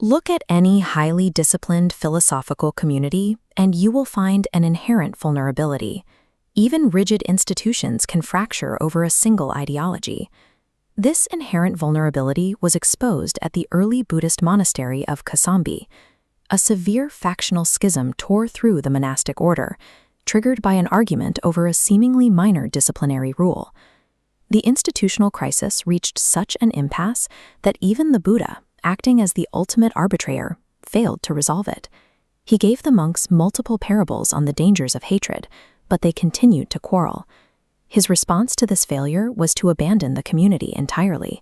Look at any highly disciplined philosophical community, and you will find an inherent vulnerability. Even rigid institutions can fracture over a single ideology. This inherent vulnerability was exposed at the early Buddhist monastery of Kosambi. A severe factional schism tore through the monastic order, triggered by an argument over a seemingly minor disciplinary rule. The institutional crisis reached such an impasse that even the Buddha, acting as the ultimate arbitrator, failed to resolve it. He gave the monks multiple parables on the dangers of hatred, but they continued to quarrel. His response to this failure was to abandon the community entirely.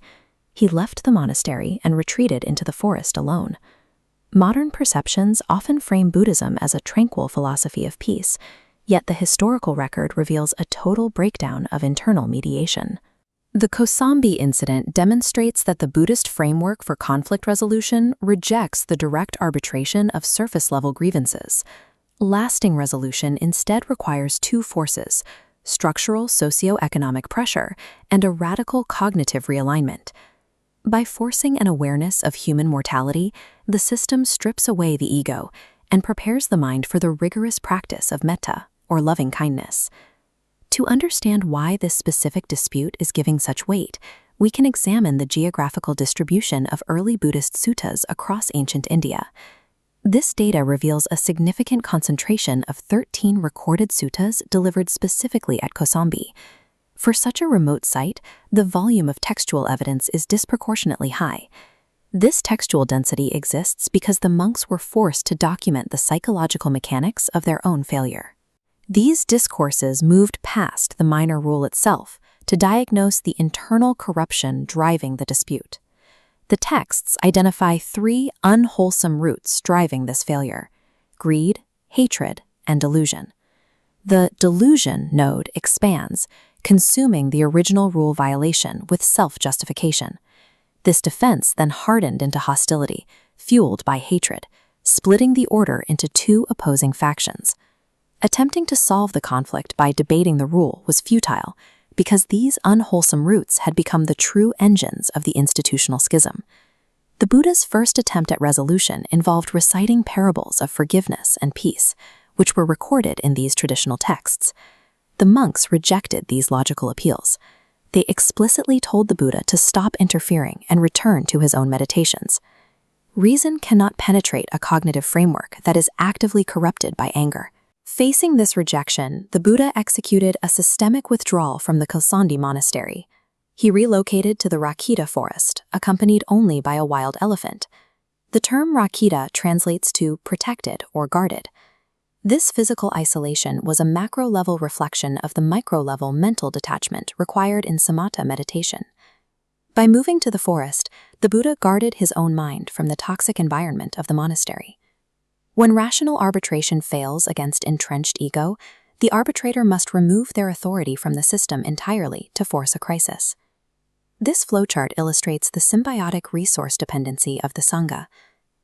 He left the monastery and retreated into the forest alone. Modern perceptions often frame Buddhism as a tranquil philosophy of peace, yet the historical record reveals a total breakdown of internal mediation. The Kosambi incident demonstrates that the Buddhist framework for conflict resolution rejects the direct arbitration of surface-level grievances. Lasting resolution instead requires two forces: structural socio-economic pressure and a radical cognitive realignment. By forcing an awareness of human mortality, the system strips away the ego and prepares the mind for the rigorous practice of metta, or loving kindness. To understand why this specific dispute is giving such weight, we can examine the geographical distribution of early Buddhist suttas across ancient India. This data reveals a significant concentration of 13 recorded suttas delivered specifically at Kosambi. For such a remote site, the volume of textual evidence is disproportionately high. This textual density exists because the monks were forced to document the psychological mechanics of their own failure. These discourses moved past the minor rule itself to diagnose the internal corruption driving the dispute. The texts identify three unwholesome roots driving this failure: greed, hatred, and delusion. The delusion node expands, consuming the original rule violation with self-justification. This defense then hardened into hostility, fueled by hatred, splitting the order into two opposing factions. Attempting to solve the conflict by debating the rule was futile, because these unwholesome roots had become the true engines of the institutional schism. The Buddha's first attempt at resolution involved reciting parables of forgiveness and peace, which were recorded in these traditional texts. The monks rejected these logical appeals. They explicitly told the Buddha to stop interfering and return to his own meditations. Reason cannot penetrate a cognitive framework that is actively corrupted by anger. Facing this rejection, the Buddha executed a systemic withdrawal from the Kosambi monastery. He relocated to the Rakkhita forest, accompanied only by a wild elephant. The term Rakkhita translates to protected or guarded. This physical isolation was a macro-level reflection of the micro-level mental detachment required in samatha meditation. By moving to the forest, the Buddha guarded his own mind from the toxic environment of the monastery. When rational arbitration fails against entrenched ego, the arbitrator must remove their authority from the system entirely to force a crisis. This flowchart illustrates the symbiotic resource dependency of the Sangha.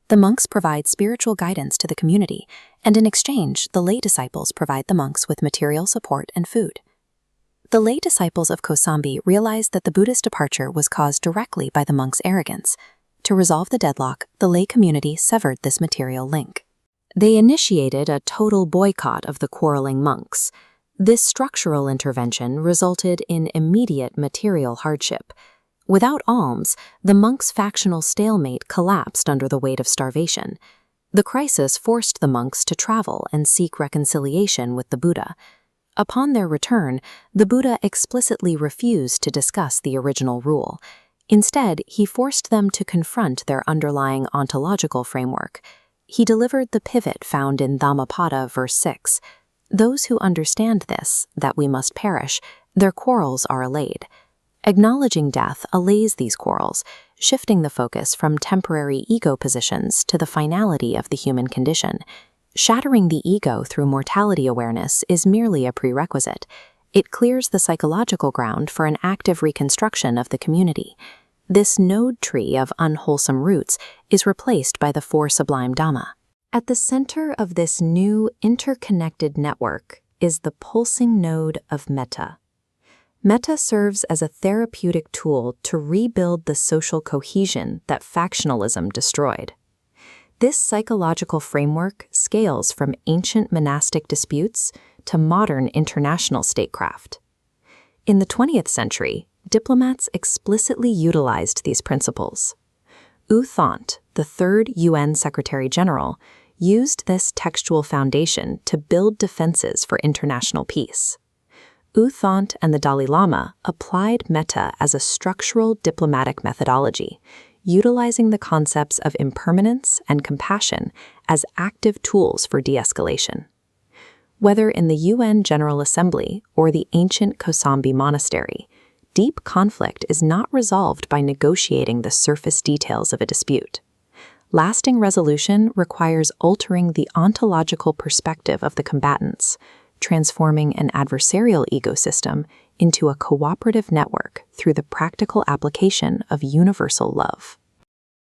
The monks provide spiritual guidance to the community, and in exchange, the lay disciples provide the monks with material support and food. The lay disciples of Kosambi realized that the Buddha's departure was caused directly by the monks' arrogance. To resolve the deadlock, the lay community severed this material link. They initiated a total boycott of the quarreling monks. This structural intervention resulted in immediate material hardship. Without alms, the monks' factional stalemate collapsed under the weight of starvation. The crisis forced the monks to travel and seek reconciliation with the Buddha. Upon their return, the Buddha explicitly refused to discuss the original rule. Instead, he forced them to confront their underlying ontological framework. He delivered the pivot found in Dhammapada Verse 6. Those who understand this, that we must perish, their quarrels are allayed. Acknowledging death allays these quarrels, shifting the focus from temporary ego positions to the finality of the human condition. Shattering the ego through mortality awareness is merely a prerequisite. It clears the psychological ground for an active reconstruction of the community. This node tree of unwholesome roots is replaced by the four sublime Dhamma. At the center of this new interconnected network is the pulsing node of metta. Metta serves as a therapeutic tool to rebuild the social cohesion that factionalism destroyed. This psychological framework scales from ancient monastic disputes to modern international statecraft. In the 20th century, diplomats explicitly utilized these principles. U Thant, the third UN Secretary General, used this textual foundation to build defenses for international peace. U Thant and the Dalai Lama applied metta as a structural diplomatic methodology, utilizing the concepts of impermanence and compassion as active tools for de-escalation. Whether in the UN General Assembly or the ancient Kosambi monastery, deep conflict is not resolved by negotiating the surface details of a dispute. Lasting resolution requires altering the ontological perspective of the combatants, transforming an adversarial ecosystem into a cooperative network through the practical application of universal love.